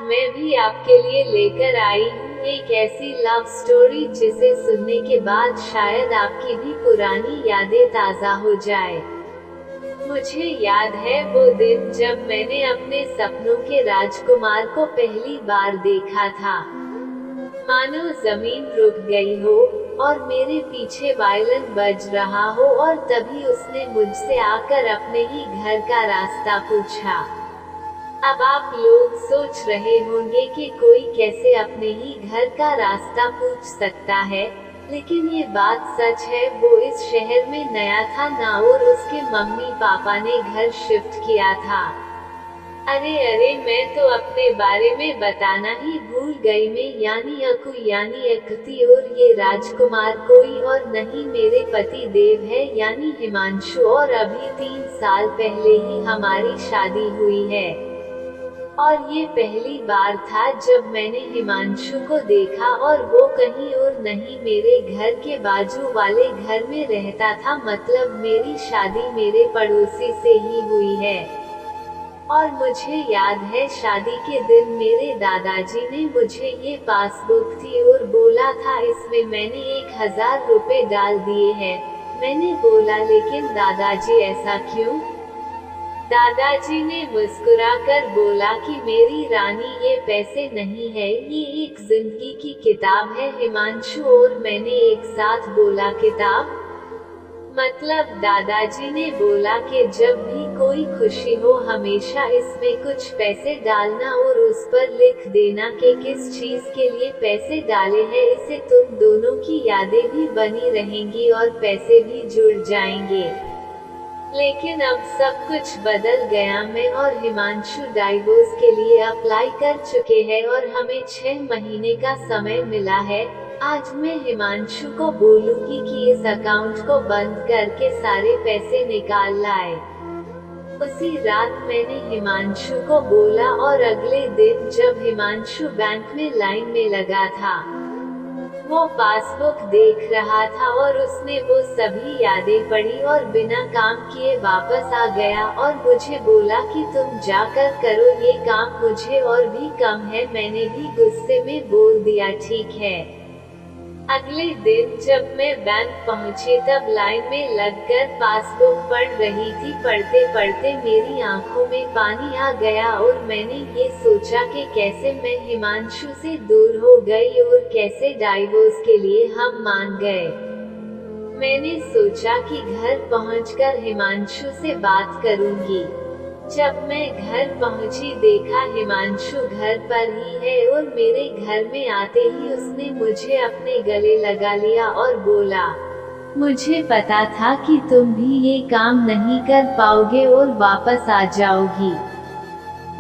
मैं भी आपके लिए लेकर आई हूँ एक ऐसी लव स्टोरी जिसे सुनने के बाद शायद आपकी भी पुरानी यादें ताज़ा हो जाए। मुझे याद है वो दिन जब मैंने अपने सपनों के राजकुमार को पहली बार देखा था। मानो जमीन रुक गई हो और मेरे पीछे वायलिन बज रहा हो, और तभी उसने मुझसे आकर अपने ही घर का रास्ता पूछा। अब आप लोग सोच रहे होंगे कि कोई कैसे अपने ही घर का रास्ता पूछ सकता है, लेकिन ये बात सच है। वो इस शहर में नया था ना, और उसके मम्मी पापा ने घर शिफ्ट किया था। अरे मैं तो अपने बारे में बताना ही भूल गई। मैं यानी अकु यानी अकृति, और ये राजकुमार कोई और नहीं मेरे पति देव है यानी हिमांशु, और अभी 3 साल पहले ही हमारी शादी हुई है। और ये पहली बार था जब मैंने हिमांशु को देखा, और वो कहीं और नहीं मेरे घर के बाजू वाले घर में रहता था। मतलब मेरी शादी मेरे पड़ोसी से ही हुई है। और मुझे याद है शादी के दिन मेरे दादाजी ने मुझे ये पासबुक थी और बोला था इसमें मैंने 1000 रुपए डाल दिए हैं। मैंने बोला लेकिन दादाजी ऐसा क्यों? दादाजी ने मुस्कुराकर बोला कि मेरी रानी ये पैसे नहीं है, ये एक जिंदगी की किताब है हिमांशु। और मैंने एक साथ बोला किताब? मतलब दादाजी ने बोला कि जब भी कोई खुशी हो हमेशा इसमें कुछ पैसे डालना और उस पर लिख देना कि किस चीज के लिए पैसे डाले हैं। इससे तुम दोनों की यादें भी बनी रहेंगी और पैसे भी जुड़ जाएंगे। लेकिन अब सब कुछ बदल गया। मैं और हिमांशु डाइवोर्स के लिए अप्लाई कर चुके हैं और हमें 6 महीने का समय मिला है। आज मैं हिमांशु को बोलूंगी कि इस अकाउंट को बंद करके सारे पैसे निकाल लाए। उसी रात मैंने हिमांशु को बोला, और अगले दिन जब हिमांशु बैंक में लाइन में लगा था, वो पासबुक देख रहा था और उसने वो सभी यादें पढ़ी और बिना काम किए वापस आ गया और मुझे बोला कि तुम जाकर करो ये काम, मुझे और भी कम है। मैंने भी गुस्से में बोल दिया ठीक है। अगले दिन जब मैं बैंक पहुंची तब लाइन में लगकर पासबुक पढ़ रही थी। पढ़ते पढ़ते मेरी आंखों में पानी आ गया और मैंने ये सोचा कि कैसे मैं हिमांशु से दूर हो गई और कैसे डाइवोर्स के लिए हम मान गए। मैंने सोचा कि घर पहुंचकर हिमांशु से बात करूंगी। जब मैं घर पहुंची देखा हिमांशु घर पर ही है और मेरे घर में आते ही उसने मुझे अपने गले लगा लिया और बोला, मुझे पता था कि तुम भी ये काम नहीं कर पाओगे और वापस आ जाओगी।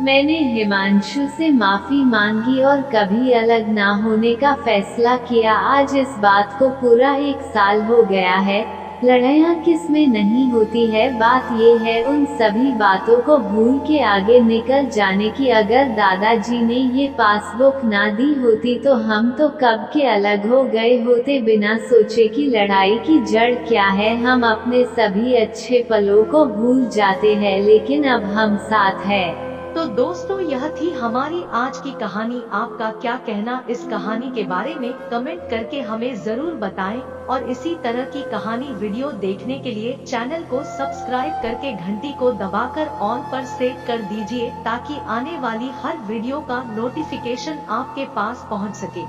मैंने हिमांशु से माफी मांगी और कभी अलग ना होने का फैसला किया। आज इस बात को पूरा 1 साल हो गया है। लड़ाइयाँ किस में नहीं होती है, बात ये है उन सभी बातों को भूल के आगे निकल जाने की। अगर दादाजी ने ये पासबुक ना दी होती तो हम तो कब के अलग हो गए होते, बिना सोचे कि लड़ाई की जड़ क्या है। हम अपने सभी अच्छे पलों को भूल जाते हैं, लेकिन अब हम साथ हैं। तो दोस्तों यह थी हमारी आज की कहानी। आपका क्या कहना इस कहानी के बारे में कमेंट करके हमें जरूर बताएं, और इसी तरह की कहानी वीडियो देखने के लिए चैनल को सब्सक्राइब करके घंटी को दबाकर ऑन पर सेट कर दीजिए, ताकि आने वाली हर वीडियो का नोटिफिकेशन आपके पास पहुंच सके।